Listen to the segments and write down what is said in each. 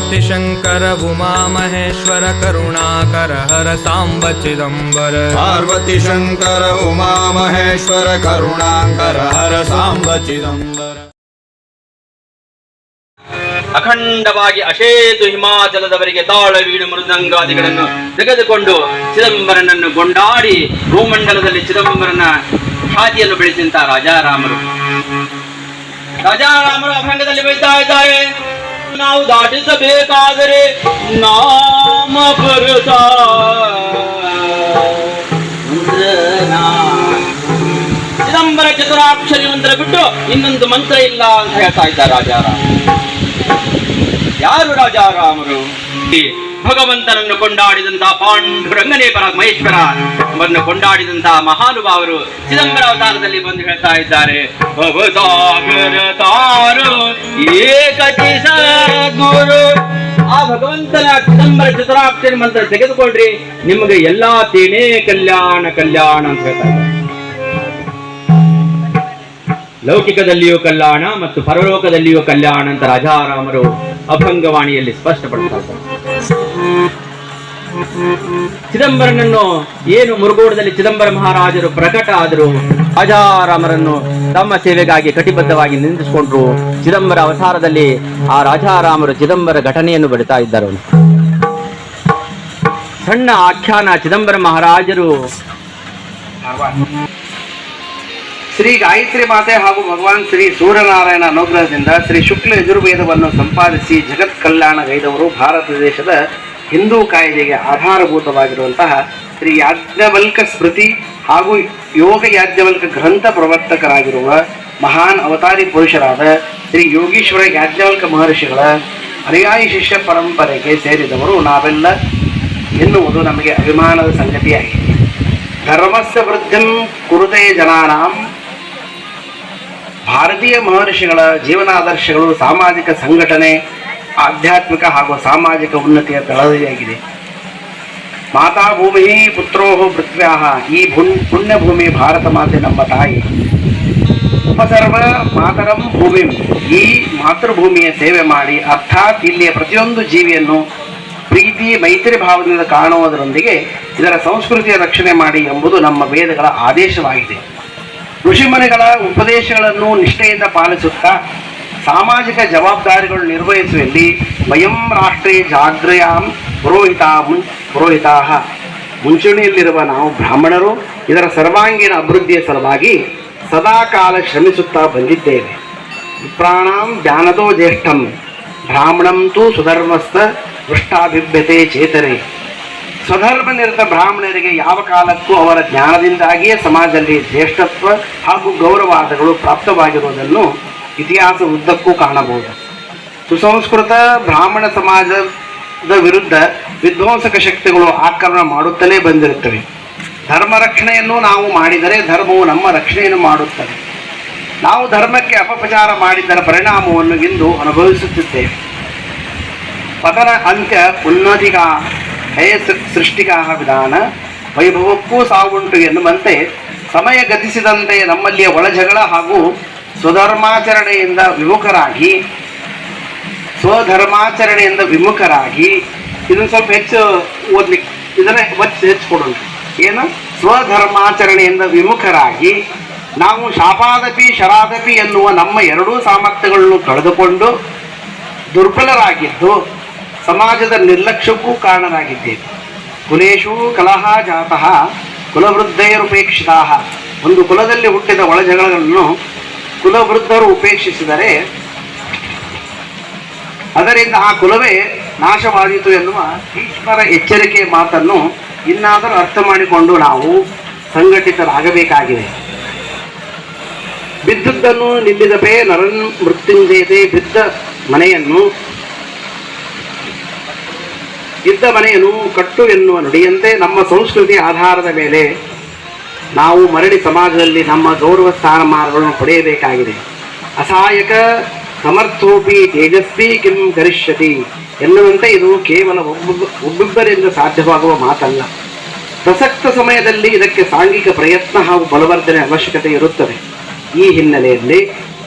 पार्वती शंकर उमा महेश्वर करुणाकर हर सांब चिदंबर पार्वती शंकर उमा महेश्वर करुणाकर हर सांब चिदंबर ಅಖಂಡವಾಗಿ ಅಶೇತು ಹಿಮಾಚಲದವರೆಗೆ ತಾಳ ವೀಣು ಮೃದಂಗಾದಿಗಳನ್ನು ತೆಗೆದುಕೊಂಡು ಚಿದಂಬರನನ್ನು ಕೊಂಡಾಡಿ ಭೂಮಂಡಲದಲ್ಲಿ ಚಿದಂಬರನ ಖ್ಯಾತಿಯನ್ನು ಬೆಳೆಸಿದಂತ ರಾಜಾರಾಮರು ಅಭಂಗದಲ್ಲಿ ಬೈತಾ ಇದ್ದಾರೆ. ನಾವು ದಾಟಿಸಬೇಕಾದರೆ ನಾಮ ಪುರುಷ ಚಿದಂಬರ ಚತುರಾಕ್ಷರಿ ಮಂತ್ರ ಬಿಟ್ಟು ಇನ್ನೊಂದು ಮಂತ್ರ ಇಲ್ಲ ಅಂತ ಹೇಳ್ತಾ ಇದ್ದಾರೆ ರಾಜಾರಾಮ. ಯಾರು ರಾಜಾರಾಮರು? ಭಗವಂತನನ್ನು ಕೊಂಡಾಡಿದಂತಹ ಪಾಂಡುರಂಗನೇ ಮಹೇಶ್ವರ ಅವರನ್ನು ಕೊಂಡಾಡಿದಂತಹ ಮಹಾನುಭಾವರು ಚಿದಂಬರ ಅವತಾರದಲ್ಲಿ ಬಂದು ಹೇಳ್ತಾ ಇದ್ದಾರೆ. ಗುರು ಆ ಭಗವಂತನ ಚಿದಂಬರ ಚತುರಾಕ್ಷರಿ ಮಂತ್ರ ತೆಗೆದುಕೊಳ್ರಿ, ನಿಮಗೆ ಎಲ್ಲಾ ತೇನೇ ಕಲ್ಯಾಣ ಕಲ್ಯಾಣ ಅಂತ ಹೇಳ್ತಾ ಇದ್ದಾರೆ. ಲೌಕಿಕದಲ್ಲಿಯೂ ಕಲ್ಯಾಣ ಮತ್ತು ಪರಲೋಕದಲ್ಲಿಯೂ ಕಲ್ಯಾಣ ಅಂತ ರಾಜಾರಾಮರು ಅಭಂಗವಾಣಿಯಲ್ಲಿ ಸ್ಪಷ್ಟಪಡ್ತಾರೆ. ಚಿದಂಬರನನ್ನು ಏನು ಮುರುಗೋಡದಲ್ಲಿ ಚಿದಂಬರ ಮಹಾರಾಜರು ಪ್ರಕಟ ಆದರು, ರಾಜಾರಾಮರನ್ನು ತಮ್ಮ ಸೇವೆಗಾಗಿ ಕಟಿಬದ್ಧವಾಗಿ ನಿಂದಿಸಿಕೊಂಡ್ರು. ಚಿದಂಬರ ಅವತಾರದಲ್ಲಿ ಆ ರಾಜಾರಾಮರು ಚಿದಂಬರ ಘಟನೆಯನ್ನು ಬಡಿತಾ ಇದ್ದರು. ಸಣ್ಣ ಆಖ್ಯಾನ. ಚಿದಂಬರ ಮಹಾರಾಜರು ಶ್ರೀ ಗಾಯತ್ರಿ ಮಾತೆ ಹಾಗೂ ಭಗವಾನ್ ಶ್ರೀ ಸೂರ್ಯನಾರಾಯಣ ಅನುಗ್ರಹದಿಂದ ಶ್ರೀ ಶುಕ್ಲ ಯಜುರ್ವೇದವನ್ನು ಸಂಪಾದಿಸಿ ಜಗತ್ ಕಲ್ಯಾಣಗೈದವರು ಭಾರತ ದೇಶದ ಹಿಂದೂ ಕಾಯ್ದೆಗೆ ಆಧಾರಭೂತವಾಗಿರುವಂತಹ ಶ್ರೀ ಯಾಜ್ಞವಲ್ಕ ಸ್ಮೃತಿ ಹಾಗೂ ಯೋಗ ಯಾಜ್ಞವಲ್ಕ ಗ್ರಂಥ ಪ್ರವರ್ತಕರಾಗಿರುವ ಮಹಾನ್ ಅವತಾರಿ ಪುರುಷರಾದ ಶ್ರೀ ಯೋಗೀಶ್ವರ ಯಾಜ್ಞವಲ್ಕ ಮಹರ್ಷಿಗಳ ಅನುಯಾಯಿ ಶಿಷ್ಯ ಪರಂಪರೆಗೆ ಸೇರಿದವರು ನಾವೆಲ್ಲ ಎನ್ನುವುದು ನಮಗೆ ಅಭಿಮಾನದ ಸಂಗತಿಯಾಗಿದೆ. ಧರ್ಮಸ್ಯ ವೃದ್ಧಿಂ ಕುರುತೆ ಜನಾನಾಂ. ಭಾರತೀಯ ಮಹರ್ಷಿಗಳ ಜೀವನಾದರ್ಶಗಳು ಸಾಮಾಜಿಕ ಸಂಘಟನೆ, ಆಧ್ಯಾತ್ಮಿಕ ಹಾಗೂ ಸಾಮಾಜಿಕ ಉನ್ನತಿಯ ತಳಹದಿಯಾಗಿದೆ. ಮಾತಾ ಭೂಮಿ ಪುತ್ರೋ ಪೃಥ್ವ್ಯಾ. ಈ ಪುಣ್ಯಭೂಮಿ ಭಾರತ ಮಾತೆ ನಮ್ಮ ತಾಯಿ. ಉಪಸರ್ವ ಮಾತರಂ ಭೂಮಿ. ಈ ಮಾತೃಭೂಮಿಯ ಸೇವೆ ಮಾಡಿ, ಅರ್ಥಾತ್ ಇಲ್ಲಿಯ ಪ್ರತಿಯೊಂದು ಜೀವಿಯನ್ನು ಪ್ರೀತಿ ಮೈತ್ರಿ ಭಾವದಿಂದ ಕಾಣುವುದರೊಂದಿಗೆ ಇದರ ಸಂಸ್ಕೃತಿಯ ರಕ್ಷಣೆ ಮಾಡಿ ಎಂಬುದು ನಮ್ಮ ವೇದಗಳ ಆದೇಶವಾಗಿದೆ. ಋಷಿಮುನಿಗಳ ಉಪದೇಶಗಳನ್ನು ನಿಷ್ಠೆಯಿಂದ ಪಾಲಿಸುತ್ತಾ ಸಾಮಾಜಿಕ ಜವಾಬ್ದಾರಿಗಳು ನಿರ್ವಹಿಸುವಲ್ಲಿ ವಯಂ ರಾಷ್ಟ್ರೀ ಜಾಗ್ರಯಾಂ ಪುರೋಹಿತಾ. ಮುಂಚೂಣಿಯಲ್ಲಿರುವ ನಾವು ಬ್ರಾಹ್ಮಣರು ಇದರ ಸರ್ವಾಂಗೀಣ ಅಭಿವೃದ್ಧಿಯ ಸಲುವಾಗಿ ಸದಾಕಾಲ ಶ್ರಮಿಸುತ್ತಾ ಬಂದಿದ್ದೇವೆ. ವಿಪ್ರಾಣಾಂ ಜ್ಞಾನದೋ ಜ್ಯೇಷ್ಠಂ ಬ್ರಾಹ್ಮಣಂ ತು ಸುಧರ್ಮಸ್ಥ ಪೃಷ್ಠಾಭಿಭ್ಯತೆ ಚೇತನೆ. ಸ್ವಧರ್ಮ ನಿರತ ಬ್ರಾಹ್ಮಣರಿಗೆ ಯಾವ ಕಾಲಕ್ಕೂ ಅವರ ಜ್ಞಾನದಿಂದಾಗಿಯೇ ಸಮಾಜದಲ್ಲಿ ಜ್ಯೇಷ್ಠತ್ವ ಹಾಗೂ ಗೌರವಾದಗಳು ಪ್ರಾಪ್ತವಾಗಿರುವುದನ್ನು ಇತಿಹಾಸ ಉದ್ದಕ್ಕೂ ಕಾಣಬಹುದು. ಸುಸಂಸ್ಕೃತ ಬ್ರಾಹ್ಮಣ ಸಮಾಜದ ವಿರುದ್ಧ ವಿಧ್ವಂಸಕ ಶಕ್ತಿಗಳು ಆಕ್ರಮಣ ಮಾಡುತ್ತಲೇ ಬಂದಿರುತ್ತವೆ. ಧರ್ಮ ರಕ್ಷಣೆಯನ್ನು ನಾವು ಮಾಡಿದರೆ ಧರ್ಮವು ನಮ್ಮ ರಕ್ಷಣೆಯನ್ನು ಮಾಡುತ್ತದೆ. ನಾವು ಧರ್ಮಕ್ಕೆ ಅಪಪ್ರಚಾರ ಮಾಡಿದ್ದರ ಪರಿಣಾಮವನ್ನು ಇಂದು ಅನುಭವಿಸುತ್ತಿದ್ದೇವೆ. ಪತನ ಅಂತ್ಯ ಉನ್ನತಿಗ ಹೇ ಸೃಷ್ಟಿಕಾ ವಿಧಾನ ವೈಭವಕ್ಕೂ ಸಾವುಂಟು ಎನ್ನುವಂತೆ ಸಮಯ ಗತಿಸಿದಂತೆ ನಮ್ಮಲ್ಲಿಯ ಒಳಜಗಳ ಹಾಗೂ ಸ್ವಧರ್ಮಾಚರಣೆಯಿಂದ ವಿಮುಖರಾಗಿ ಇದನ್ನು ಸ್ವಲ್ಪ ಹೆಚ್ಚು ಓದ್ಲಿಕ್ಕೆ ಇದನ್ನೇ ಹೆಚ್ಚು ಕೊಡೋಣ. ಏನು? ಸ್ವಧರ್ಮಾಚರಣೆಯಿಂದ ವಿಮುಖರಾಗಿ ನಾವು ಶಾಪಾದಪಿ ಶರಾದಪಿ ಎನ್ನುವ ನಮ್ಮ ಎರಡೂ ಸಾಮರ್ಥ್ಯಗಳನ್ನು ಕಳೆದುಕೊಂಡು ದುರ್ಬಲರಾಗಿದ್ದು ಸಮಾಜದ ನಿರ್ಲಕ್ಷ್ಯಕ್ಕೂ ಕಾರಣರಾಗಿದ್ದೇವೆ. ಕುಲೇಶು ಕಲಹ ಜಾತಃ ಕುಲವೃದ್ಧೈರುಪೇಕ್ಷಿತಾ. ಒಂದು ಕುಲದಲ್ಲಿ ಹುಟ್ಟಿದ ಒಳಜಗಳಗಳನ್ನು ಕುಲವೃದ್ಧರು ಉಪೇಕ್ಷಿಸಿದರೆ ಅದರಿಂದ ಆ ಕುಲವೇ ನಾಶವಾದೀತು ಎನ್ನುವ ಭೀಷ್ಮರ ಎಚ್ಚರಿಕೆ ಮಾತನ್ನು ಇನ್ನಾದರೂ ಅರ್ಥ ಮಾಡಿಕೊಂಡು ನಾವು ಸಂಘಟಿತರಾಗಬೇಕಾಗಿದೆ. ಬಿದ್ದುದನ್ನು ನಿಲ್ಲಿಸಬೇ ನರನ್ ಮೃತ್ಯುಂಜಯತೆ. ಇದ್ದ ಮನೆಯನ್ನು ಕಟ್ಟು ಎನ್ನುವ ನುಡಿಯಂತೆ ನಮ್ಮ ಸಂಸ್ಕೃತಿಯ ಆಧಾರದ ಮೇಲೆ ನಾವು ಮರಳಿ ಸಮಾಜದಲ್ಲಿ ನಮ್ಮ ಗೌರವ ಸ್ಥಾನಮಾನಗಳನ್ನು ಪಡೆಯಬೇಕಾಗಿದೆ. ಅಸಹಾಯಕ ಸಮರ್ಥೋಪಿ ತೇಜಸ್ವಿ ಕಿಂ ಕರಿಷ್ಯತಿ ಎನ್ನುವಂತೆ ಇದು ಕೇವಲ ಒಬ್ಬೊಬ್ಬರಿಂದ ಸಾಧ್ಯವಾಗುವ ಮಾತಲ್ಲ. ಪ್ರಸಕ್ತ ಸಮಯದಲ್ಲಿ ಇದಕ್ಕೆ ಸಾಂಘಿಕ ಪ್ರಯತ್ನ ಹಾಗೂ ಬಲವರ್ಧನೆ ಅವಶ್ಯಕತೆ ಇರುತ್ತದೆ. ಈ ಹಿನ್ನೆಲೆಯಲ್ಲಿ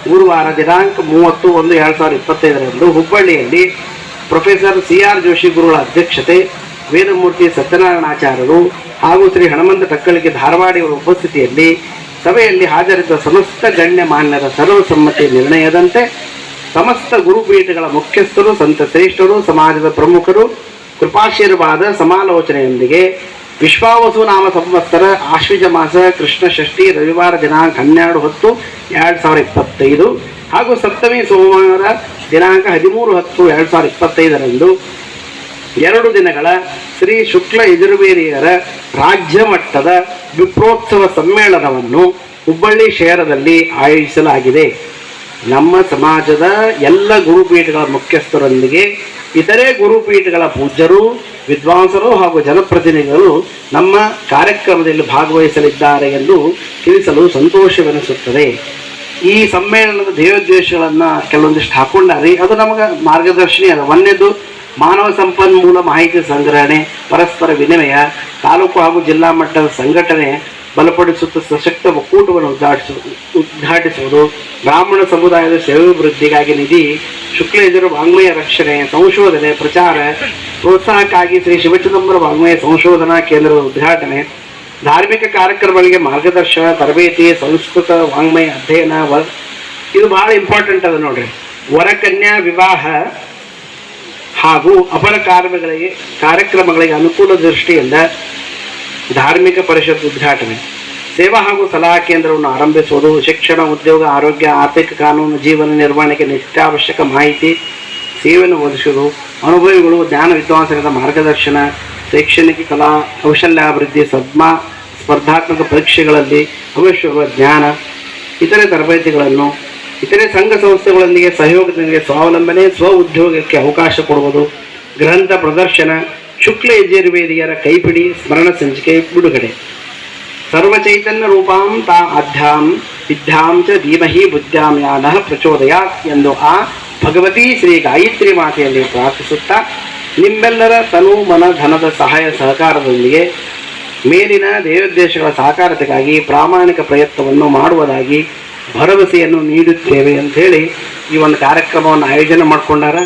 ಗುರುವಾರ ದಿನಾಂಕ 30/1/2025 ಹುಬ್ಬಳ್ಳಿಯಲ್ಲಿ ಪ್ರೊಫೆಸರ್ CR ಜೋಶಿ ಗುರುಗಳ ಅಧ್ಯಕ್ಷತೆ, ವೇದಮೂರ್ತಿ ಸತ್ಯನಾರಾಯಣಾಚಾರ್ಯರು ಹಾಗೂ ಶ್ರೀ ಹನುಮಂತ ಟಕ್ಕಳಿಗೆ ಧಾರವಾಡಿಯವರ ಉಪಸ್ಥಿತಿಯಲ್ಲಿ ಸಭೆಯಲ್ಲಿ ಹಾಜರಿದ್ದ ಸಮಸ್ತ ಗಣ್ಯ ಮಾನ್ಯರ ಸರ್ವಸಮ್ಮತಿ ನಿರ್ಣಯದಂತೆ ಸಮಸ್ತ ಗುರುಪೀಠಗಳ ಮುಖ್ಯಸ್ಥರು, ಸಂತ ಶ್ರೇಷ್ಠರು, ಸಮಾಜದ ಪ್ರಮುಖರು ಕೃಪಾಶೀರ್ವಾದ ಸಮಾಲೋಚನೆಯೊಂದಿಗೆ ವಿಶ್ವಾವಸು ನಾಮ ಸಂವತ್ಸರ ಆಶ್ವಿಜ ಮಾಸ ಕೃಷ್ಣ ಷಷ್ಠಿ ರವಿವಾರ ದಿನಾಂಕ 12/10/2025 ಹಾಗೂ ಸಪ್ತಮಿ ಸೋಮವಾರ ದಿನಾಂಕ 13/10/2025 2 ದಿನಗಳ ಶ್ರೀ ಶುಕ್ಲ ಯಜುರ್ವೇದಿಯರ ರಾಜ್ಯ ಮಟ್ಟದ ವಿಪ್ರೋತ್ಸವ ಸಮ್ಮೇಳನವನ್ನು ಹುಬ್ಬಳ್ಳಿ ಶಹರದಲ್ಲಿ ಆಯೋಜಿಸಲಾಗಿದೆ. ನಮ್ಮ ಸಮಾಜದ ಎಲ್ಲ ಗುರುಪೀಠಗಳ ಮುಖ್ಯಸ್ಥರೊಂದಿಗೆ ಇತರೆ ಗುರುಪೀಠಗಳ ಪೂಜ್ಯರು, ವಿದ್ವಾಂಸರು ಹಾಗೂ ಜನಪ್ರತಿನಿಧಿಗಳು ನಮ್ಮ ಕಾರ್ಯಕ್ರಮದಲ್ಲಿ ಭಾಗವಹಿಸಲಿದ್ದಾರೆ ಎಂದು ತಿಳಿಸಲು ಸಂತೋಷವೆನಿಸುತ್ತದೆ. ಈ ಸಮ್ಮೇಳನದ ಧ್ಯೇಯೋದ್ದೇಶಗಳನ್ನು ಕೆಲವೊಂದಿಷ್ಟು ಹಾಕೊಂಡಾರಿ, ಅದು ನಮಗೆ ಮಾರ್ಗದರ್ಶನಿ ಅದ. ಒಂದನೇದು ಮಾನವ ಸಂಪನ್ಮೂಲ ಮಾಹಿತಿ ಸಂಗ್ರಹಣೆ, ಪರಸ್ಪರ ವಿನಿಮಯ, ತಾಲೂಕು ಹಾಗೂ ಜಿಲ್ಲಾ ಮಟ್ಟದ ಸಂಘಟನೆ ಬಲಪಡಿಸುತ್ತ ಸಶಕ್ತ ಒಕ್ಕೂಟವನ್ನು ಉದ್ಘಾಟಿಸುವುದು, ಬ್ರಾಹ್ಮಣ ಸಮುದಾಯದ ಸೇವಾಭಿವೃದ್ಧಿಗಾಗಿ ನಿಧಿ, ಶುಕ್ಲ ಯಜುರ್ ವಾಂಗ್ಮಯ ರಕ್ಷಣೆ, ಸಂಶೋಧನೆ, ಪ್ರಚಾರ, ಪ್ರೋತ್ಸಾಹಕ್ಕಾಗಿ ಶ್ರೀ ಶಿವಚಿದಂಬರ ವಾಂಗ್ಮಯ ಸಂಶೋಧನಾ ಕೇಂದ್ರದ ಉದ್ಘಾಟನೆ, ಧಾರ್ಮಿಕ ಕಾರ್ಯಕ್ರಮಗಳಿಗೆ ಮಾರ್ಗದರ್ಶನ, ತರಬೇತಿ, ಸಂಸ್ಕೃತ ವಾಂಗ್ಮಯ ಅಧ್ಯಯನ. ಇದು ಬಹಳ ಇಂಪಾರ್ಟೆಂಟ್ ಅದ ನೋಡ್ರಿ. ವರಕನ್ಯಾ ವಿವಾಹ ಹಾಗೂ ಅಪರ ಕಾರ್ಯಕ್ರಮಗಳಿಗೆ ಅನುಕೂಲ ದೃಷ್ಟಿಯಿಂದ ಧಾರ್ಮಿಕ ಪರಿಷತ್ ಉದ್ಘಾಟನೆ, ಸೇವಾ ಹಾಗೂ ಸಲಹಾ ಕೇಂದ್ರವನ್ನು ಆರಂಭಿಸುವುದು, ಶಿಕ್ಷಣ, ಉದ್ಯೋಗ, ಆರೋಗ್ಯ, ಆರ್ಥಿಕ, ಕಾನೂನು, ಜೀವನ ನಿರ್ವಹಣೆಗೆ ನಿತ್ಯಾವಶ್ಯಕ ಮಾಹಿತಿ ಸೇವೆಯನ್ನು ಒದಗಿಸುವುದು, ಅನುಭವಿಗಳು ಜ್ಞಾನ ವಿದ್ವಾಂಸರದ ಮಾರ್ಗದರ್ಶನ, ಶೈಕ್ಷಣಿಕ ಕಲಾ ಕೌಶಲ್ಯಾಭಿವೃದ್ಧಿ, ಸ್ಪರ್ಧಾತ್ಮಕ ಪರೀಕ್ಷೆಗಳಲ್ಲಿ ಅವಶ್ಯವಿರುವ ಜ್ಞಾನ, ಇತರೆ ತರಬೇತಿಗಳನ್ನು, ಇತರೆ ಸಂಘ ಸಂಸ್ಥೆಗಳೊಂದಿಗೆ ಸಹಯೋಗದೊಂದಿಗೆ ಸ್ವಾವಲಂಬನೆ, ಸ್ವ ಉದ್ಯೋಗಕ್ಕೆ ಅವಕಾಶ ಕೊಡುವುದು, ಗ್ರಂಥ ಪ್ರದರ್ಶನ, ಶುಕ್ಲ ಯಜುರ್ವೇದಿಯರ ಕೈಪಿಡಿ ಸ್ಮರಣ ಸಂಚಿಕೆ ಬಿಡುಗಡೆ. ಸರ್ವಚೈತನ್ಯ ರೂಪಾಂ ತಾ ಅಧ್ಯಾಂ ವಿದ್ಯಾಂ ಚ ಧೀಮಹಿ ಬುದ್ಧ್ಯಾಂ ಯಾ ನಃ ಪ್ರಚೋದಯಾತ್ ಎಂದು ಆ ಭಗವತಿ ಶ್ರೀ ಗಾಯತ್ರಿ ಮಾತೆಯಲ್ಲಿ ಪ್ರಾರ್ಥಿಸುತ್ತಾ, ನಿಮ್ಮೆಲ್ಲರ ತನು ಮನ ಧನದ ಸಹಾಯ ಸಹಕಾರದೊಂದಿಗೆ ಮೇಲಿನ ಧ್ಯೇಯೋದ್ದೇಶಗಳ ಸಾಕಾರತೆಗಾಗಿ ಪ್ರಾಮಾಣಿಕ ಪ್ರಯತ್ನವನ್ನು ಮಾಡುವುದಾಗಿ ಭರವಸೆಯನ್ನು ನೀಡುತ್ತೇವೆ ಅಂತ ಹೇಳಿ ಈ ಒಂದು ಕಾರ್ಯಕ್ರಮವನ್ನು ಆಯೋಜನೆ ಮಾಡಿಕೊಂಡಾರ.